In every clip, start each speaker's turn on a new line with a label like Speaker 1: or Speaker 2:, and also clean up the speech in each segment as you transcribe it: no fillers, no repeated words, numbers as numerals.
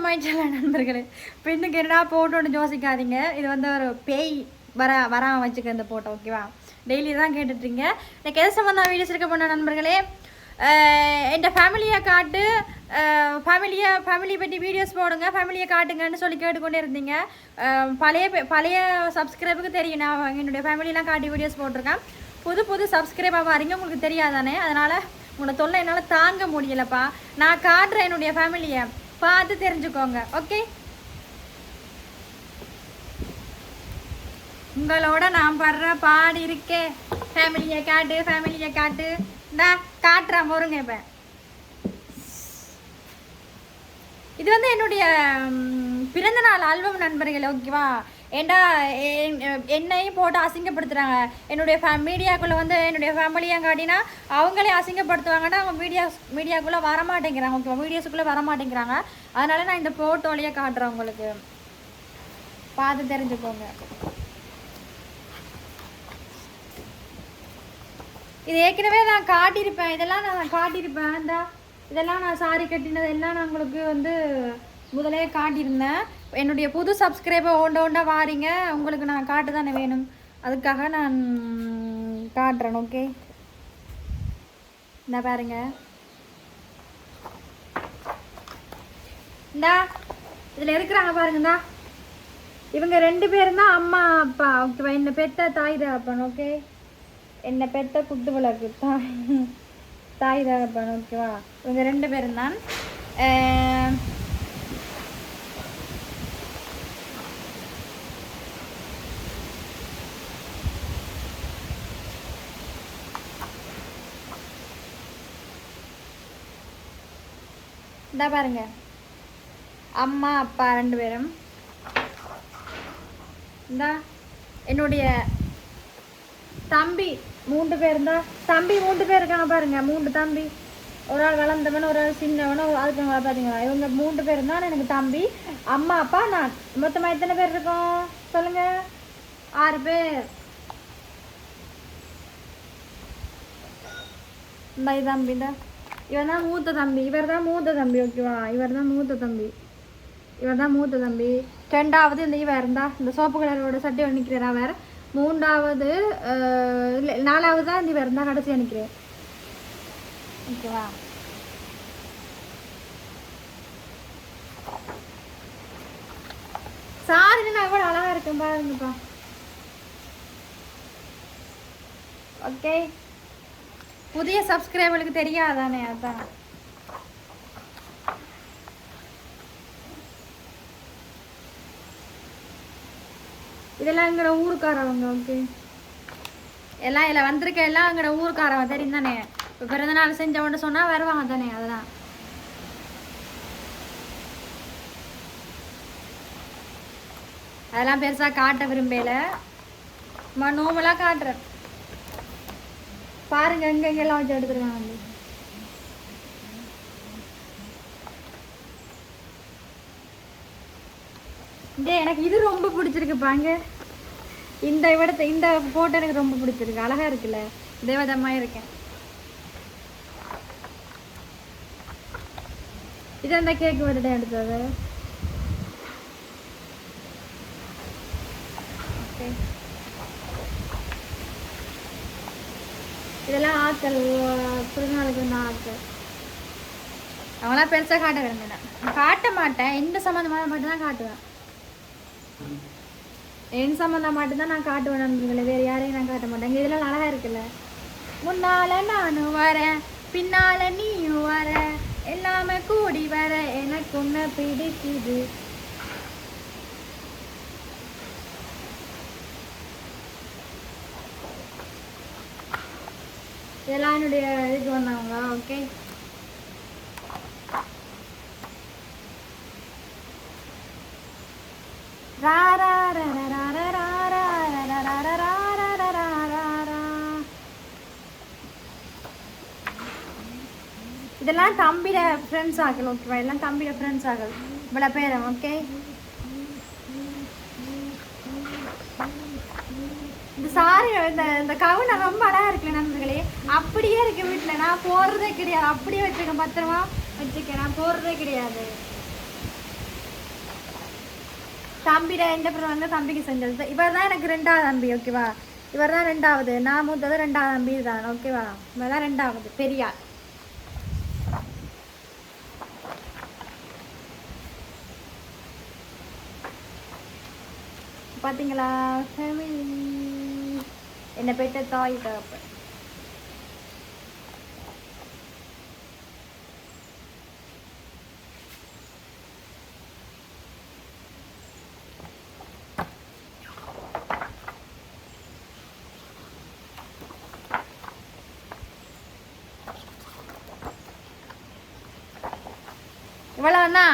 Speaker 1: மைச்சல நண்பர்களே. பெண்ணுக்கு என்னடா போட்டோன்னு யோசிக்காதீங்க. இது வந்து ஒரு பேய் வராமல் வச்சுக்க இந்த போட்டோ, ஓகேவா? டெய்லி தான் கேட்டுட்ருங்க. எனக்கு எது சம்மந்தம் வீடியோஸ் இருக்க போன நண்பர்களே, என் ஃபேமிலியை காட்டு, ஃபேமிலியை பற்றி வீடியோஸ் போடுங்க, ஃபேமிலியை காட்டுங்கன்னு சொல்லி கேட்டுக்கொண்டே இருந்தீங்க. பழைய சப்ஸ்கிரைபுக்கு தெரியும், நான் என்னுடைய ஃபேமிலியெலாம் காட்டி வீடியோஸ் போட்டிருக்கேன். புது சப்ஸ்கிரைபாக வரீங்க, உங்களுக்கு தெரியாதானே? அதனால் உங்களை தொல்லை என்னால் தாங்க முடியலப்பா. நான் காட்டுறேன் என்னுடைய ஃபேமிலியை, பார்த்து தெரிஞ்சுக்கோங்க, ஓகே? உங்களோட நான் படுற பாடு இருக்கே. ஃபேமிலியை காட்டு நான் காட்டுறேன் போருங்க. இப்போ இது வந்து என்னுடைய பிறந்தநாள் ஆல்பம் நண்பர்கள், ஓகேவா? ஏண்டா என்னையும் போட்டு அசிங்கப்படுத்துகிறாங்க. என்னுடைய மீடியாக்குள்ளே வந்து என்னுடைய ஃபேமிலியாக காட்டினா அவங்களே அசிங்கப்படுத்துவாங்கன்னா அவங்க மீடியாக்குள்ளே வரமாட்டேங்கிறாங்க, ஓகேவா? வீடியோஸுக்குள்ளே வரமாட்டேங்கிறாங்க. அதனால நான் இந்த போட்டோலையே காட்டுறேன், உங்களுக்கு பார்த்து தெரிஞ்சுக்கோங்க. இது ஏற்கனவே நான் காட்டியிருப்பேன், இதெல்லாம் நான் காட்டியிருப்பேன். இதெல்லாம் நான் சாரி கட்டினது எல்லாம் நான் உங்களுக்கு வந்து முதலே காட்டியிருந்தேன். என்னுடைய புது சப்ஸ்கிரைபர் ஒண்டா வாரீங்க, உங்களுக்கு நான் காட்டு தானே வேணும், அதுக்காக நான் காட்டுறேன், ஓகே? இந்த பாருங்க, இந்தா இதில் இருக்கிறாங்க பாருங்கண்ணா. இவங்க 2 பேரும் தான் அம்மா அப்பா, ஓகேவா? என்னை பெத்த தாய் தகப்பன், ஓகே? என்னை பெத்த குத்து விளக்கு தாய் தகப்பன், ஓகேவா? இவங்க 2 பேரும் தான். இந்த பாருங்க, அம்மா அப்பா 2 பேரும். இந்த என்னுடைய தம்பி 3 பேர் தான். தம்பி 3 பேர் இருக்காங்க பாருங்க, 3 தம்பி. ஒரு ஆள் வளர்ந்தவன், ஒரு ஆள் சின்னவன், அதுக்கு பார்த்தீங்களா? இவங்க 3 பேர் தான் எனக்கு தம்பி. அம்மா அப்பா நான். மொத்தமாக எத்தனை பேர் இருக்கோம் சொல்லுங்க? 6 பேர். இந்த தம்பி தான், இவர் தான் மூத்த தம்பி. இவர் தான் மூத்த தம்பி, ஓகேவா? இவர் தான் மூத்த தம்பி. 2வது இந்த இவர் இருந்தா இந்த சோப்பு கலரோட சட்டை நிற்கிறா வேற. 3வது இல்லை 4வது தான் இந்த இவர் இருந்தால் கடைசியாக நிற்கிறேன், ஓகேவா? சாரி, நான் எவ்வளோ அழகா இருக்கேன் பாருங்கப்பா, ஓகே? புதிய சப்ஸ்கிரைபருக்கு தெரியாதானே, அதான். இதெல்லாம் எங்களோட ஊருக்காரவங்க, ஓகே? எல்லாம் இதில் வந்திருக்க எல்லாம் எங்களோட ஊருக்காரவங்க, தெரியும் தானே? இப்போ பிறந்தநாள் செஞ்சவன்ட்டு சொன்னால் வருவாங்க தானே, அதெல்லாம். அதெல்லாம் பெருசாக காட்ட விரும்பல, நோமலாக காட்டுறேன் பாருங்க. எங்கெங்கெல்லாம் வச்சு எடுத்துருக்காங்க. எனக்கு இது ரொம்ப பிடிச்சிருக்குப்பாங்க. இந்த போட்டோ எனக்கு ரொம்ப பிடிச்சிருக்கு, அழகா இருக்குல்ல, தேவதமா இருக்கேன். இது அந்த கேக் பர்த்டே எடுத்தது, இதெல்லாம் ஆட்கள் பிறந்தநாளுக்கு வந்த ஆட்கள். அவங்களாம் பெருசாக காட்ட விரும்பினேன், காட்ட மாட்டேன். எந்த சம்மந்தமாக மட்டும்தான் காட்டுவேன், என் சம்மந்தம் மட்டும்தான் நான் காட்டுவேன் நண்பர்களே, வேறு யாரையும் நான் காட்ட மாட்டேன். இதெல்லாம் அழகா இருக்குல்ல, முன்னால நானும் வரேன், பின்னால நீயும் வர, எல்லாமே கூடி வர, எனக்கு ஒன்று பிடிக்குது. இதெல்லாம் என்னுடைய இதுக்கு வந்தவங்க, ஓகே? இதெல்லாம் தம்பியோட ஃப்ரெண்ட்ஸ் ஆகல், ஓகேவா? எல்லாம் தம்பியோட ஃப்ரெண்ட்ஸ் ஆகல், இவ்வளோ பேர், ஓகே? இந்த சாரி இந்த கவுனை ரொம்ப அழகா இருக்குல்ல நண்பர்களே, அப்படியே இருக்கு வீட்டில். நான் போடுறதே கிடையாது, அப்படியே வச்சுருக்கேன், பத்திரமா வச்சுருக்கேன், நான் போடுறதே கிடையாது. தம்பிட எந்த பிறகு வந்து தம்பிக்கு செஞ்சது. இவர் தான் எனக்கு 2வது தம்பி ஓகேவா. இவர் தான் 2வது, நான் மூத்தது 2வது தம்பி தான் ஓகேவா. இவர் தான் 2வது பெரியார். பார்த்தீங்களா ஃபேமிலி என்ன பெற்ற தாய் தகப்பன். இவ்வளோண்ணா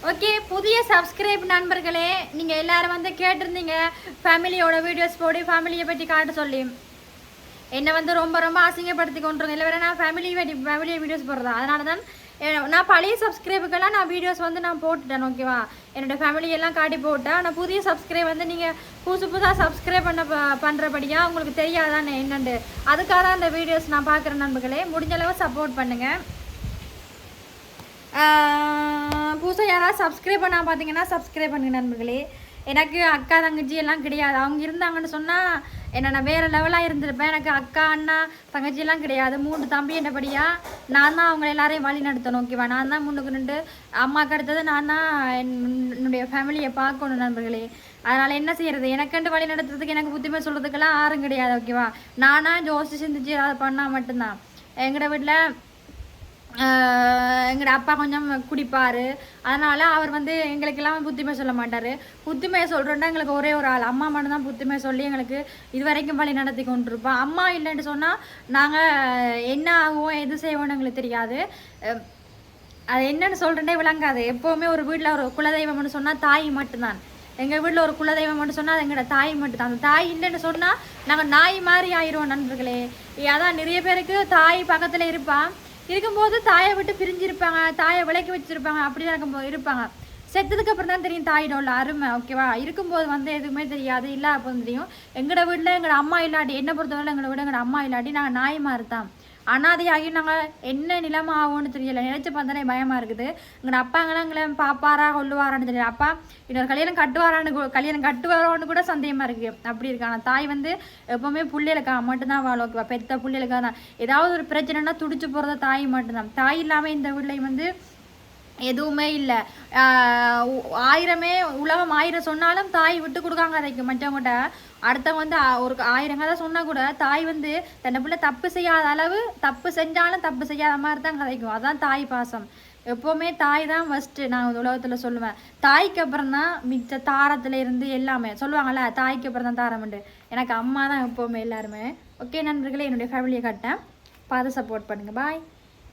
Speaker 1: ஓகே. புதிய சப்ஸ்கிரைப் நண்பர்களே, நீங்கள் எல்லோரும் வந்து கேட்டிருந்தீங்க ஃபேமிலியோட வீடியோஸ் போடி ஃபேமிலியை பற்றி காட்ட சொல்லி. என்னை வந்து ரொம்ப ரொம்ப அசிங்கப்படுத்தி கொண்டுருங்க. இல்லை வேறு நான் ஃபேமிலியை வீடியோஸ் போடுறதா. அதனால தான் நான் பழைய சப்ஸ்கிரைபுக்கெல்லாம் நான் வீடியோஸ் வந்து நான் போட்டுட்டேன் ஓகேவா. என்னோடய ஃபேமிலியெல்லாம் காட்டி போட்டேன். ஆனால் புதிய சப்ஸ்கிரைப் வந்து நீங்கள் புதுசாக சப்ஸ்கிரைப் பண்ணுறபடியாக உங்களுக்கு தெரியாதானே என்னண்டு. அதுக்காக தான் அந்த வீடியோஸ் நான் பார்க்குறேன் நண்பர்களே. முடிஞ்ச அளவு சப்போர்ட் பண்ணுங்கள். புதுசாக யாராவது சப்ஸ்கிரைப் பண்ணால் பார்த்தீங்கன்னா சப்ஸ்கிரைப் பண்ணுங்க நண்பர்களே. எனக்கு அக்கா தங்கச்சி எல்லாம் கிடையாது. அவங்க இருந்தாங்கன்னு சொன்னால் என்ன நான் வேறு லெவலாக இருந்திருப்பேன். எனக்கு அக்கா அண்ணா தங்கச்சியெல்லாம் கிடையாது. 3 தம்பி என்னபடியாக நான் தான் அவங்க எல்லாரையும் வழி நடத்தணும் ஓகேவா. நான் தான் முன்னுக்கு நின்று அம்மாவுக்கு அடுத்தது நான் தான் என்னுடைய ஃபேமிலியை பார்க்கணும் நண்பர்களே. அதனால் என்ன செய்கிறது, எனக்குண்டு வழி நடத்துறதுக்கு எனக்கு புத்திமை சொல்கிறதுக்கெல்லாம் யாரும் கிடையாது ஓகேவா. நானாக ஜோசி சிந்திச்சு அதை பண்ணால் மட்டும்தான். எங்களோட வீட்டில் எங்களோட அப்பா கொஞ்சம் குடிப்பார். அதனால் அவர் வந்து எங்களுக்கெல்லாம் புத்திமை சொல்ல மாட்டார். புத்திமையை சொல்கிறோன்னா எங்களுக்கு ஒரே ஒரு ஆள் அம்மா மட்டும்தான் புத்திமை சொல்லி எங்களுக்கு இது வரைக்கும் வழி நடத்தி கொண்டிருப்போம். அம்மா இல்லைன்னு சொன்னால் நாங்கள் என்ன ஆகுவோம் எது செய்வோன்னு எங்களுக்கு தெரியாது. அது என்னென்னு சொல்கிறேன்னே விளங்காது. எப்போவுமே ஒரு வீட்டில் ஒரு குலதெய்வம்னு சொன்னால் தாய் மட்டும்தான். எங்கள் வீட்டில் ஒரு குலதெய்வம் மட்டும் சொன்னால் அது எங்களோட தாய் மட்டும்தான். அந்த தாய் இல்லைன்னு சொன்னால் நாங்கள் நாய் மாதிரி ஆயிடுவோம் நண்பர்களே. அதான் நிறைய பேருக்கு தாய் பக்கத்தில் இருக்கும்போது தாயை விட்டு பிரிஞ்சிருப்பாங்க, தாயை விலைக்கு வச்சுருப்பாங்க, அப்படி தான் இருக்கும்போது இருப்பாங்க. செத்ததுக்கு அப்புறம் தான் தெரியும் தாயிடோட அருமை ஓகேவா. இருக்கும்போது வந்து எதுவுமே தெரியாது, இல்லை அப்போ தெரியும். எங்களோட வீட்டில் எங்களோட அம்மா இல்லாட்டி, என்னை பொறுத்தவரை எங்களோட வீடு எங்களோட அம்மா இல்லாட்டி நாங்கள் நாய் மாதிரி தான். அனாதையாகி நாங்கள் என்ன நிலைமை ஆகும்னு தெரியல. நினச்சி பார்த்தானே பயமாக இருக்குது. எங்களோட அப்பாங்களாம் எங்களை பாப்பாரா கொள்ளுவாரான்னு தெரியல. அப்பா இன்னொரு கல்யாணம் கட்டுவாரோன்னு கூட சந்தேகமாக இருக்குது. அப்படி இருக்கு. ஆனால் தாய் வந்து எப்போவுமே பிள்ளைகளுக்காக மட்டும்தான் வாழும் ஓகேவா. பெத்த பிள்ளைகளுக்காக தான். ஏதாவது ஒரு பிரச்சனைனா துடிச்சு போகிறத தாய் மட்டும்தான். தாய் இல்லாமல் இந்த வீட்டில் வந்து எதுவுமே இல்லை. உலகம் 1000 சொன்னாலும் தாய் விட்டு கொடுக்காங்க அதைக்கு மற்றவங்கள்ட்ட. அடுத்தவங்க வந்து ஒரு 1000 கதை சொன்னால் கூட தாய் வந்து தன்னை பிள்ளை தப்பு செய்யாத அளவு, தப்பு செஞ்சாலும் தப்பு செய்யாத மாதிரி தான் கதைக்கும். அதான் தாய் பாசம். எப்போவுமே தாய் தான் ஃபஸ்ட்டு நான் உலகத்தில் சொல்லுவேன். தாய்க்கு அப்புறம் தான் மிச்ச தாரத்தில் இருந்து எல்லாமே சொல்லுவாங்கள்ல, தாய்க்கு அப்புறம் தான் தாரம்ண்டு. எனக்கு அம்மா தான் எப்போவுமே எல்லாருமே. ஓகே நண்பர்களே, என்னுடைய ஃபேமிலியை காட்டேன், பார்த்து சப்போர்ட் பண்ணுங்கள். பாய்.